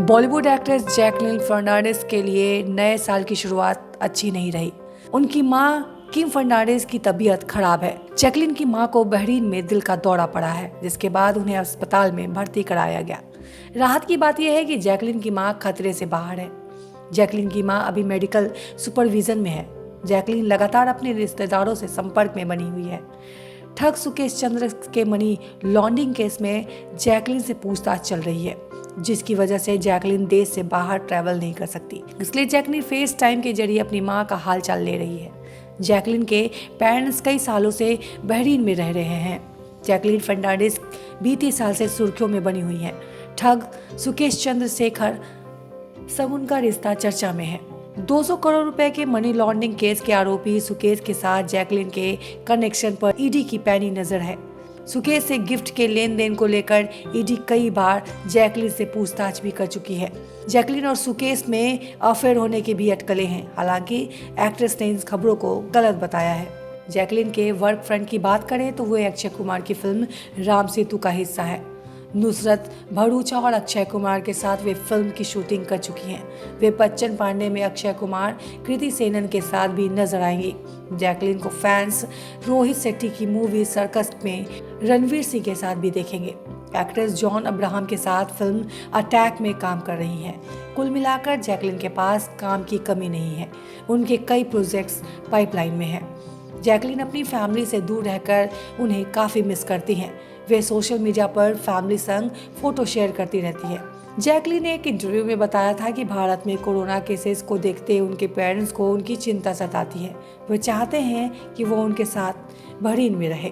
Bollywood actress Jacqueline Fernandes के लिए नए साल की शुरुआत अच्छी नहीं रही। उनकी मां किम फर्नांडिस की तबीयत खराब है। जैकलीन की मां को बहरीन में दिल का दौरा पड़ा है, जिसके बाद उन्हें अस्पताल में भर्ती कराया गया। राहत की बात यह है कि जैकलीन की मां खतरे से बाहर है। जैकलीन की मां अभी मेडिकल सुपरविजन में है। जैकलीन लगातार अपने रिश्तेदारों से संपर्क में बनी हुई है। ठग सुकेश चंद्र के मनी लॉन्ड्रिंग केस में जैकलीन से पूछताछ चल रही है, जिसकी वजह से जैकलीन देश से बाहर ट्रैवल नहीं कर सकती। इसलिए जैकलीन फेस टाइम के जरिए अपनी मां का हालचाल ले रही है। जैकलीन के पेरेंट्स कई सालों से बहरीन में रह रहे हैं। जैकलीन फर्नांडिस बीते साल से सुर्खियों में बनी हुई हैं। ठग सुकेश चंद्र शेखर सब उनका रिश्ता चर्चा में है। 200 करोड़ रुपए के मनी लॉन्ड्रिंग केस के आरोपी सुकेश के साथ जैकलीन के कनेक्शन पर ईडी की पैनी नजर है। सुकेश से गिफ्ट के लेन देन को लेकर ईडी कई बार जैकलीन से पूछताछ भी कर चुकी है। जैकलीन और सुकेश में अफेयर होने के भी अटकलें हैं। हालांकि एक्ट्रेस ने इन खबरों को गलत बताया है। जैकलीन के वर्क फ्रंट की बात करें तो वो अक्षय कुमार की फिल्म राम सेतु का हिस्सा है। नुसरत भरूचा और अक्षय कुमार के साथ वे फिल्म की शूटिंग कर चुकी हैं। वे बच्चन पांडे में अक्षय कुमार, कृति सेनन के साथ भी नजर आएंगी। जैकलीन को फैंस रोहित शेट्टी की मूवी सर्कस में रणवीर सिंह के साथ भी देखेंगे। एक्ट्रेस जॉन अब्राहम के साथ फिल्म अटैक में काम कर रही हैं। कुल मिलाकर जैकलीन के पास काम की कमी नहीं है। उनके कई प्रोजेक्ट्स पाइपलाइन में हैं। जैकलीन अपनी फैमिली से दूर रहकर उन्हें काफ़ी मिस करती हैं। वे सोशल मीडिया पर फैमिली संग फोटो शेयर करती रहती है। जैकलीन ने एक इंटरव्यू में बताया था कि भारत में कोरोना केसेस को देखते उनके पेरेंट्स को उनकी चिंता सताती है। वे चाहते हैं कि वो उनके साथ बहरीन में रहे।